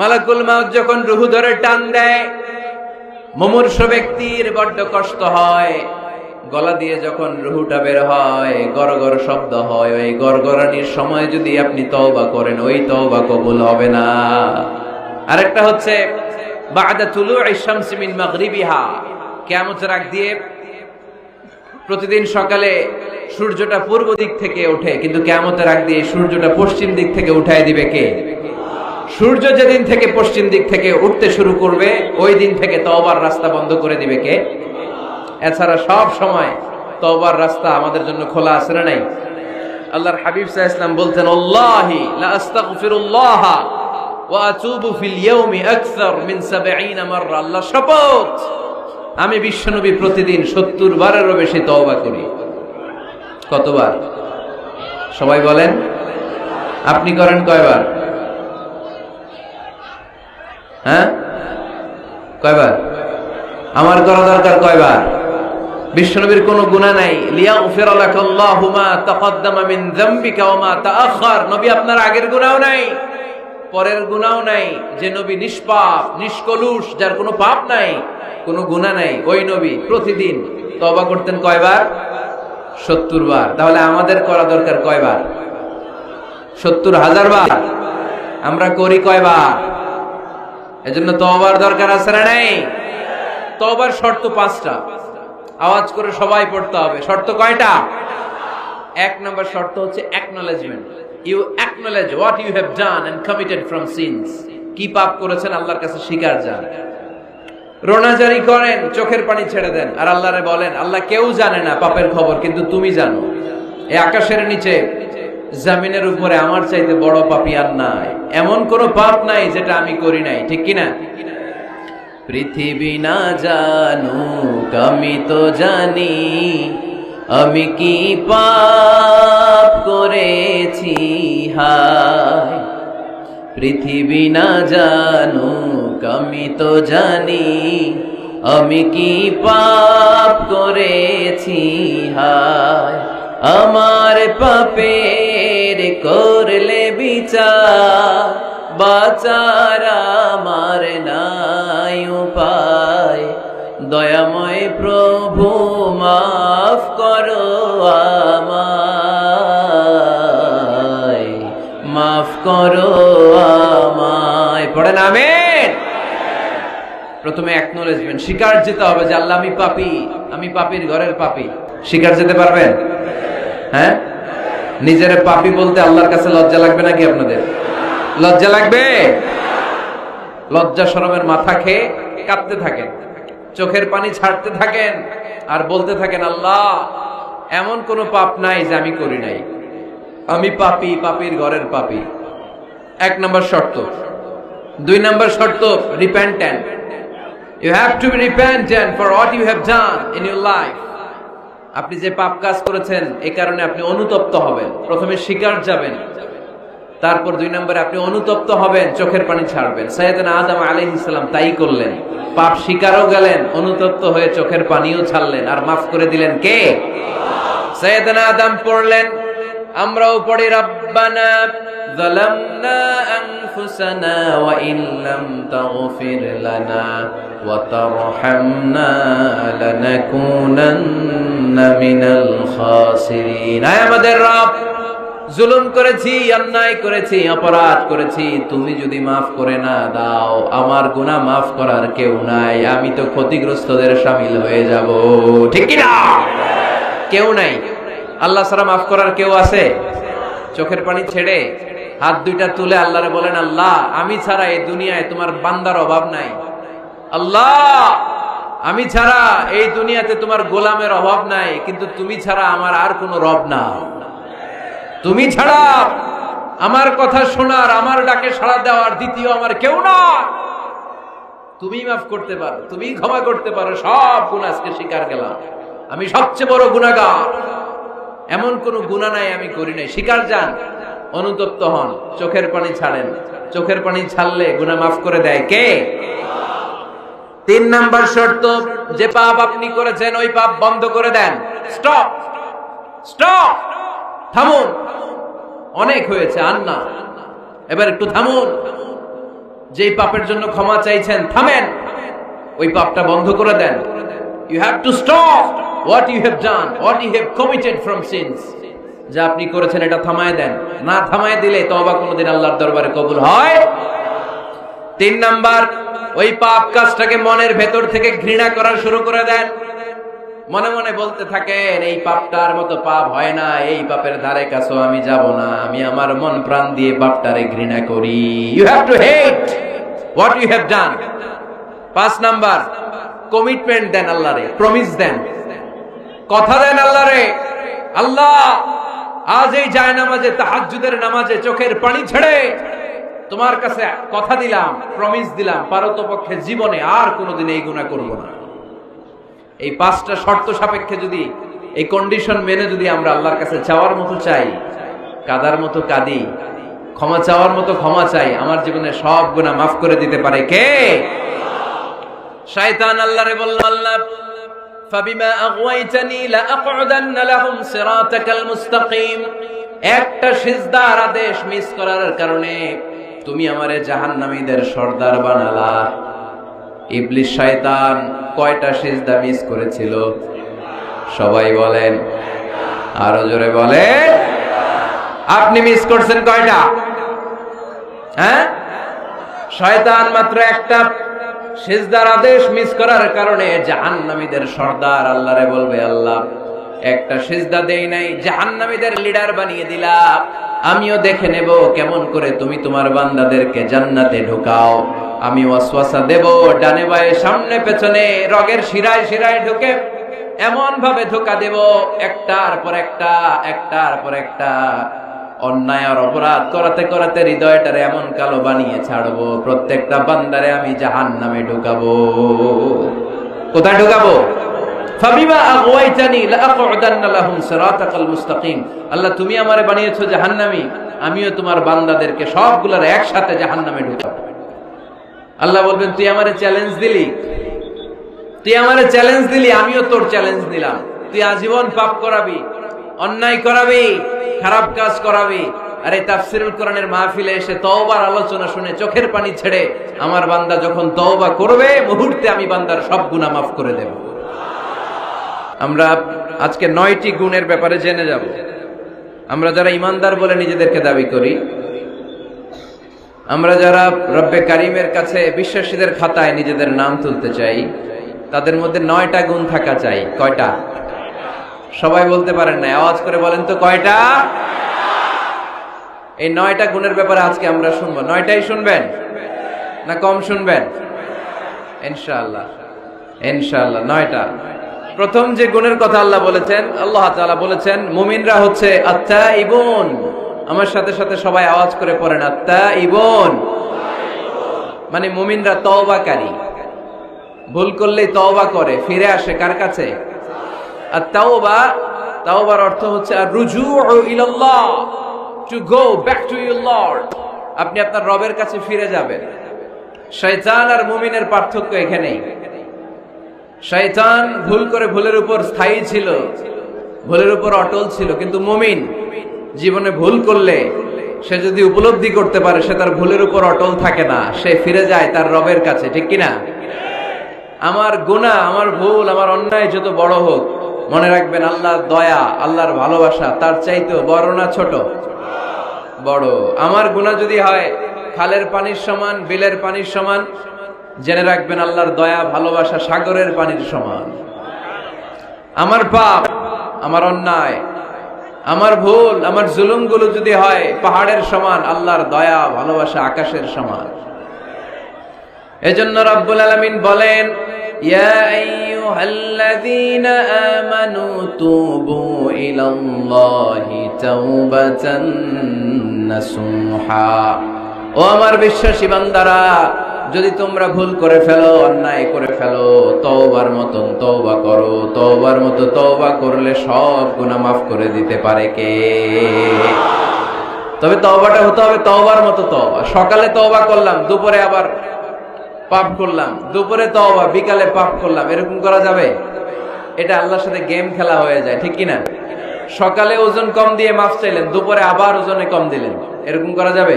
মালাকুল মাউত যখন রুহু ধরে টান দেয়, মুমূর্ষ ব্যক্তির বড্ড কষ্ট হয়। গলা দিয়ে যখন রুহুটা বের হয়, গড়গড় শব্দ হয়। ওই গড়গড়ানির সময় যদি আপনি তওবা করেন, ওই তওবা কবুল হবে না। আরেকটা হচ্ছে বা'দা তুলু'ইশ শামসি মিন মাগরিবিহা, কিয়ামতের আগ দিয়ে প্রতিদিন সকালে সূর্যটা পূর্ব দিক থেকে ওঠে, কিন্তু কিয়ামতের আগ দিয়ে সূর্যটা পশ্চিম দিক থেকে উঠায় দিবে কে? সূর্য যেদিন থেকে পশ্চিম দিক থেকে উঠতে শুরু করবে, ওই দিন থেকে তওবার রাস্তা বন্ধ করে দিবে কে? এছাড়া সব সময় তওবার রাস্তা আমাদের জন্য খোলা আছে না নাই? আল্লাহর হাবিব সাল্লাল্লাহু আলাইহি ওয়াসাল্লাম বলতেন, আল্লাহি লা আস্তাগফিরুল্লাহ ওয়া আতুবু ফিল ইয়াউমি আকসার মিন ৭০ মাররা। আল্লাহ শপথ, আমি বিশ্বনবী প্রতিদিন ৭০ বারেরও বেশি তওবা করি। কতবার? সবাই বলেন। আপনি করেন কয়বার? হ্যাঁ, কয়বার? আমার করা দরকার কয়বার? বিশ্বনবীর কোনো গুনাহ নাই। লিয়াগফির লাকাল্লাহু মা তাকদ্দামা মিন যামবিকা ওয়া মা তাআখার। নবী আপনার আগের গুনাহও নাই, পরের গুনাহও নাই। যে নবী নিষ্পাপ, নিষ্কলুষ, যার কোনো পাপ নাই, কোনো গুনাহ নাই, ওই নবী প্রতিদিন তওবা করতেন কয়বার? ৭০ বার। তাহলে আমাদের করা দরকার কয়বার? ৭০,০০০ বার। আমরা করি কয়বার? এজন্য তওবার দরকার আছে না নাই? তওবার শর্ত ৫টা। আওয়াজ করে সবাই পড়তে হবে। শর্ত কয়টা? ১ নম্বর শর্ত হচ্ছে acknowledgement. You acknowledge what you have done and committed from sins. কি পাপ করেছেন আল্লাহর কাছে স্বীকার যান। রোনাজারি করেন, চোখের পানি ছেড়ে দেন, আর আল্লাহরে বলেন, আল্লাহ কেউ জানে না পাপের খবর, কিন্তু তুমি জানো। এই আকাশের নিচে, জমিনের উপরে আমার চাইতে বড় পাপী আর নাই। এমন কোনো পাপ নাই যেটা আমি করি নাই, ঠিক কিনা? পৃথিবী না জানুক, আমি তো জানি আমি কি পাপ করেছি। হায়, পৃথিবী না জানুক, আমি তো জানি আমি কি পাপ করেছি। হায়, আমার পাপের করলে বিচার, বাঁচার আমার নাই উপায়। দয়াময় প্রভু মাফ করো আমায়, মাফ করো আমায়। পড়েন আমিন। প্রথমে অ্যাকনলেজমেন্ট, স্বীকার যেতে হবে যে আল্লাহ আমি পাপী, আমি পাপীর ঘরের পাপী। স্বীকার যেতে পারবেন? হ্যাঁ, নিজের পাপী বলতে আল্লাহর কাছে লজ্জা লাগবে নাকি? আপনাদের লজ্জা লাগবে? লজ্জা শরমের মাথা খেয়ে কাঁদতে থাকেন, চোখের পানি ছাড়তে থাকেন, আর বলতে থাকেন, আল্লাহ এমন কোনো পাপ নাই যে আমি করি নাই, আমি পাপী, পাপীর ঘরের পাপী। ১ নম্বর শর্ত। ২ নম্বর শর্ত, repentant. You have to be repentant for what you have done in your life. আপনি যে পাপ কাজ করেছেন, এই কারণে আপনি অনুতপ্ত হবেন। প্রথমে স্বীকার যাবেন, তারপর ২ নম্বরে আপনি অনুতপ্ত হবেন, চোখের পানি ছাড়বেন। সাইয়েদনা আদম আলাইহিস সালাম তাই করলেন। পাপ স্বীকারও গেলেন, অনুতপ্ত হয়ে চোখের পানিও ছাড়লেন, আর মাফ করে দিলেন কে? সাইয়েদনা আদম পড়লেন, আমরাও পড়ি, রব্বানা যালামনা আনফুসানা ওয়া ইন লাম তাগফির লানা ওয়া তারহামনা লানাকুনান্না মিনাল খাসিরিন। আয় আমাদের রব, জুলুম করেছি, অন্যায় করেছি, অপরাধ করেছি, তুমি যদি মাফ করে না দাও, আমার গুনাহ মাফ করার কেউ নাই, আমি তো ক্ষতিগ্রস্তদের শামিল হয়ে যাব। ঠিক কি না? কেউ নাই। আল্লাহ ছাড়া মাফ করার কেউ আছে? চোখের পানি ছেড়ে হাত দুইটা তুলে আল্লাহরে বলেন, আল্লাহ আমি ছাড়া এই দুনিয়ায় তোমার বান্দার অভাব নাই। আল্লাহ আমি ছাড়া এই দুনিয়াতে তোমার গোলামের অভাব নাই, কিন্তু তুমি ছাড়া আমার আর কোনো রব না। তুমি ছাড়া আমার কথা শোনার, আমার ডাকে সাড়া দেওয়ার দ্বিতীয় আমার কেউ না। তুমি মাফ করতে পারো, তুমি ক্ষমা করতে পারো। সব গুনাহ আজকে স্বীকার গেলাম, আমি সবচেয়ে বড় গুনাহগার। এমন কোন গুনাহ নাই আমি করি নাই। স্বীকার যান, অনুতপ্ত হন, চোখের পানি ছাড়েন। চোখের পানি ছাড়লে গুনাহ মাফ করে দেয় কে? ৩ নাম্বার শর্ত, যে পাপ আপনি করেছেন ওই পাপ বন্ধ করে দেন। স্টপ, স্টপ, থামুন, অনেক হয়েছে, আর না, এবার একটু থামুন। যেই পাপের জন্য ক্ষমা চাইছেন থামেন, ওই পাপটা বন্ধ করে দেন। You have to stop what you have done, what you have committed from sins. যা আপনি করেছেন এটা থামায় দেন, না থামায় দিলে তওবা কোনোদিন আল্লাহর দরবারে কবুল হয়। 3 নাম্বার, ওই পাপ কাজটাকে মনের ভেতর থেকে ঘৃণা করা শুরু করে দেন। মনে মনে বলতে থাকেন এই পাপটার মতো পাপ হয় না, এই পাপের ধারে কাছেও আমি যাব না, আমি আমার মন প্রাণ দিয়ে পাপটারে ঘৃণা করি। You have to hate what you have done. 5 number, commitment দেন আল্লাহরে, প্রমিস দেন, কথা দেন আল্লাহরে, আল্লাহ আজ এই জায়নামাজে তাহাজ্জুদের নামাজে চোখের পানি ছেড়ে তোমার কাছে কথা দিলাম, প্রমিস দিলাম, পারতপক্ষে জীবনে আর কোনোদিন এই গুনাহ করব না। এই 5টা শর্ত সাপেক্ষে যদি এই কন্ডিশন মেনে যদি আমরা আল্লাহর কাছে চাওয়ার মতো চাই, কাদার মতো কাঁদি, ক্ষমা চাওয়ার মতো ক্ষমা চাই, আমার জীবনে সব গুনাহ মাফ করে দিতে পারে কে? শয়তান আল্লাহরে বলল, আল্লাহ ফাবিমা আগওয়াইতানি লাআকউদান্না লাহুম সিরাতাকাল মুস্তাকিম, একটা সিজদার আদেশ মিস করার কারণে তুমি আমারে জাহান্নামীদের সর্দার বানালা। ইবলিস শয়তান কয়টা সিজদা মিস করেছিল? সবাই বলেন, আরো জোরে বলেন। আপনি মিস করছেন কয়টা? হ্যাঁ, শয়তান মাত্র একটা সিজদার আদেশ মিস করার কারণে জাহান্নামীদের সর্দার আল্লাহরে বলবে, আল্লাহ একটা সিজদা দেই নাই, জাহান্নামীদের লিডার বানিয়ে দিলা, আমিও দেখে নেব কেমন করে তুমি তোমার বান্দাদেরকে জান্নাতে ঢুকাও। আমি ওয়াসওয়াসা দেব, ডানে বায়ে সামনে পেছনে রগের শিরায় শিরায় ঢুকে এমন ভাবে ধোঁকা দেব, একটার পর একটা, একটার পর একটা অন্যায় আর অপরাধ করাতে করাতে হৃদয়টারে এমন কালো বানিয়ে ছাড়বো, প্রত্যেকটা বান্দারে আমি জাহান্নামে ঢুকাবো। কোথায় ঢুকাবো? ফাবিমা আগওয়াইতানি লাআকউদান্না লাহুম সিরাতাকাল মুস্তাকিম, আল্লাহ তুমি আমারে বানিয়েছো জাহান্নামী, আমিও তোমার বান্দাদেরকে সবগুলোর একসাথে জাহান্নামে ঢুকাবো। আল্লাহ বলবেন, তুই আমারে চ্যালেঞ্জ দিলি, তুই আমারে চ্যালেঞ্জ দিলি, আমিও তোর চ্যালেঞ্জ নিলাম। তুই আজীবন পাপ করাবি, অন্যায় করাবি, খারাপ কাজ করাবি, আর এই তাফসীরুল কোরআনের মাহফিলে এসে তওবার আলোচনা শুনে চোখের পানি ছেড়ে আমার বান্দা যখন তওবা করবে, মুহূর্তে আমি বান্দার সব গুনাহ মাফ করে দেব। আমরা আজকে 9টি গুণের ব্যাপারে জেনে যাব। আমরা যারা ইমানদার বলে নিজেদেরকে দাবি করি, আমরা যারা রব্বে কারিমের কাছে বিশ্বাসীদের খাতায় নিজেদের নাম তুলতে চাই, তাদের মধ্যে 9টা গুণ থাকা চাই। কয়টা? সবাই বলতে পারেন না, আওয়াজ করে বলেন তো কয়টা? এই 9টা গুণের ব্যাপারে আজকে আমরা শুনবো। 9টাই শুনবেন না কম শুনবেন? ইনশাআল্লাহ, ইনশাআল্লাহ 9টা। প্রথম যে গুণের কথা আল্লাহ বলেছেন, আল্লাহ তাআলা বলেছেন মুমিনরা হচ্ছে আত্তাইবুন। আমার সাথে সাথে সবাই আওয়াজ করে পড়েন, আত্তাইবুন মানে মুমিনরা তওবাকারী, ভুল করলেই তওবা করে, ফিরে আসে কার কাছে? আত-তাওবা, তাওবার অর্থ হচ্ছে আর-রুজুউ ইলাল্লাহ, to go back to your lord. আপনি আপনার রবের কাছে ফিরে যাবেন। শয়তান আর মুমিনের পার্থক্য এখানেই। শয়তান ভুল করে ভুলের উপর স্থায়ী ছিল, ভুলের উপর অটল ছিল, কিন্তু মুমিন জীবনে ভুল করলে সে যদি উপলব্ধি করতে পারে সে তার ভুলের উপর অটল থাকে না, সে ফিরে যায় তার রবের কাছে। ঠিক কিনা? আমার গুনাহ, আমার ভুল, আমার অন্যায় যত বড় হোক, মনে রাখবেন আল্লাহর দয়া, আল্লাহর ভালোবাসা তার চাইতেও বড় না ছোট? বড়। আমার গুনাহ যদি হয় খালের পানির সমান, বিলের পানির সমান, জেনে রাখবেন আল্লাহর দয়া ভালোবাসা সাগরের পানির সমান। আমার পাপ, আমার অন্যায়, আমার ভুল, আমার জুলুমগুলো যদি হয় পাহাড়ের সমান, আল্লাহর দয়া ভালোবাসা আকাশের সমান। এজন্য রব্বুল আলামিন বলেন, ইয়া আইয়ুহাল্লাযীনা আমানু তুবু ইলাল্লাহি তাওবাতান নাসুহা। ও আমার বিশ্বাসী বান্দারা, যদি তোমরা ভুল করে ফেলো, অন্যায় করে ফেলো, তওবার মতন তওবা করো। তওবার মতো তওবা করলে সব গুনাহ মাফ করে দিতে পারে কে? তবে তওবাটা হতে হবে তওবার মতো তওবা। সকালে তওবা করলাম, দুপুরে আবার পাপ করলাম, দুপুরে তওবা, বিকালে পাপ করলাম, এরকম করা যাবে? এটা আল্লাহর সাথে গেম খেলা হয়ে যায়, ঠিক কিনা? সকালে ওজন কম দিয়ে মাফ চাইলেন, দুপুরে আবার ওজনে কম দিলেন, এরকম করা যাবে?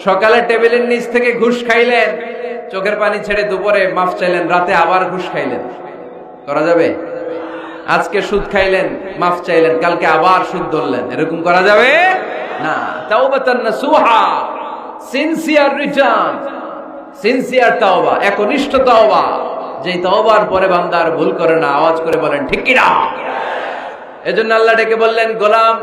সকালে টেবিলের নিচ থেকে ঘুষ খাইলেন, চোখের পানি ছেড়ে দুপুরে মাফ চাইলেন, রাতে আবার ঘুষ খাইলেন, করা যাবে? আজকে সুদ খাইলেন, মাফ চাইলেন, কালকে আবার সুদ ধরলেন, এরকম করা যাবে না। তাওবাতান নাসুহা, সিনসিয়ার রিটার্ন, সিনসিয়ার তাওবা, একনিষ্ঠ তাওবা, যেই তাওবার পরে বান্দা আর ভুল করে না। আওয়াজ করে বলেন ঠিক কি না? এজন্য আল্লাহ ডেকে বললেন, গোলাম,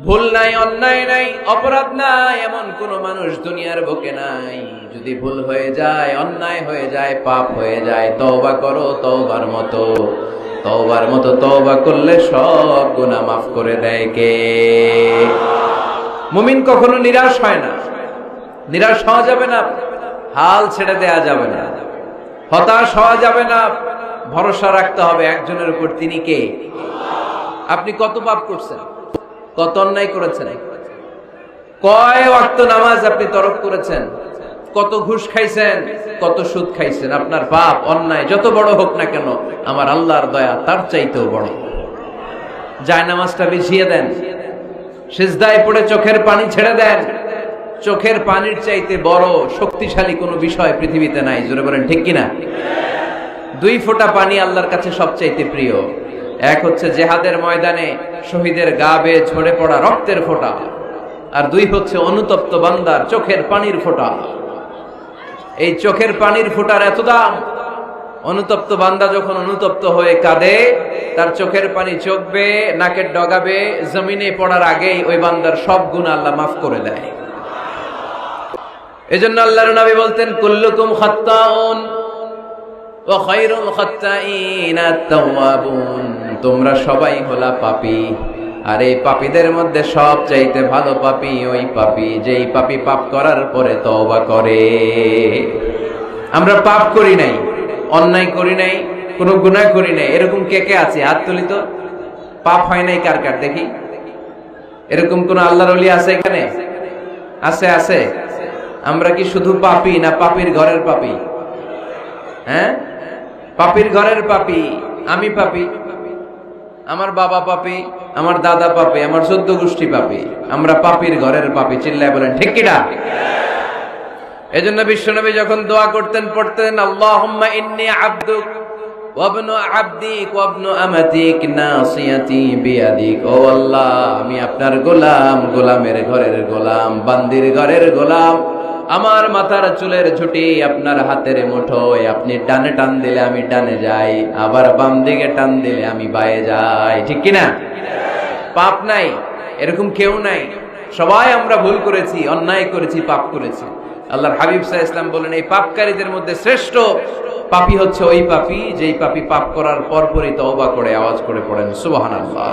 ভুল নাই, অন্যায় নাই, অপরাধ নাই, এমন কোন মানুষ দুনিয়ার বুকে নাই। যদি ভুল হয়ে যায়, অন্যায় হয়ে যায়, পাপ হয়ে যায়, তওবা করো তওবার মতো। তওবার মতো তওবা করলে সব গুনাহ মাফ করে দেয় কে? মুমিন কখনো নিরাশ হয় না, নিরাশ হওয়া যাবে না, হাল ছেড়ে দেয়া যাবে না, হতাশ হওয়া যাবে না। ভরসা রাখতে হবে একজনের উপর, তিনি কে? আপনি কত পাপ করছেন, কত অন্যায় করেছেন, কয় ওয়াক্ত নামাজ আপনি তরক করেছেন, কত ঘুষ খাইছেন, কত সুদ খাইছেন। আপনার পাপ অন্যায় যত বড় হোক না কেন, আমার আল্লাহর দয়া তার চাইতেও বড়। জায়নামাজটা বিছিয়ে দেন, সিজদায় পড়ে চোখের পানি ছেড়ে দেন। চোখের পানির চাইতে বড় শক্তিশালী কোনো বিষয় পৃথিবীতে নাই। জোরে বলেন ঠিক কিনা? 2 ফোঁটা পানি আল্লাহর কাছে সবচাইতে প্রিয়। এক হচ্ছে জিহাদের ময়দানে শহীদের গা বেয়ে ঝরে পড়া রক্তের ফোঁটা, আর 2 হচ্ছে অনুতপ্ত বান্দার চোখের পানির ফোঁটা। এই চোখের পানির ফোঁটার এত দাম, অনুতপ্ত বান্দা যখন অনুতপ্ত হয়ে কাঁদে, তার চোখের পানি চোখ বেয়ে নাকের ডগা বেয়ে জমিনে পড়ার আগেই ওই বান্দার সব গুনাহ আল্লাহ মাফ করে দেয়। এজন্য আল্লাহর নবী বলতেন, কুল্লুকুম খাত্তাউন ওয়া খায়রুল খাত্তাইনা আত-তাওয়াবুন। তোমরা সবাই হলা পাপী, আর এই পাপীদের মধ্যে সবচাইতে ভালো পাপী ওই পাপী যেই পাপী পাপ করার পরে তওবা করে। আমরা পাপ করি নাই, অন্যায় করি নাই, কোনো গুনাহ করি নাই, এরকম কে কে আছে? হাত তুলি তো। পাপ হয় নাই কার কার দেখি? এরকম কোন আল্লাহর ওলি আছে এখানে? আছে? আছে। আমরা কি শুধু পাপী না পাপীর ঘরের পাপী? হ্যাঁ, পাপীর ঘরের পাপী। আমি পাপী, আমার বাবা পাপী, আমার দাদা পাপী, আমার 14 গোষ্ঠী পাপী। আমরা পাপীর ঘরের পাপী। চিল্লায় বলেন ঠিক কিনা? এজন্য বিশ্বনবী যখন দোয়া করতেন, পড়তেন, আল্লাহুম্মা ইন্নী আবদুক ওয়া ইবনু আবদিক ওয়া ইবনু আমাতিক নাসিয়াতি বিয়াদিক। ও আল্লাহ, আমি আপনার গোলাম, গোলামের ঘরের গোলাম, বান্দির ঘরের গোলাম। আমার মাথার চুলের ঝুঁটি আপনার হাতের মুঠোয়। আপনি ডানে টান দিলে আমি ডানে যাই, আবার বাম দিকে টান দিলে আমি বায়ে যাই। ঠিক কিনা? পাপ নাই এরকম কেউ নাই। সবাই আমরা ভুল করেছি, অন্যায় করেছি, পাপ করেছি। আল্লাহর হাবিব সাল্লাল্লাহু আলাইহি ওয়াসাল্লাম বলেন, এই পাপকারীদের মধ্যে শ্রেষ্ঠ পাপী হচ্ছে ওই পাপী যেই পাপী পাপ করার পরপরই তওবা করে। আওয়াজ করে পড়েন সুবহানাল্লাহ।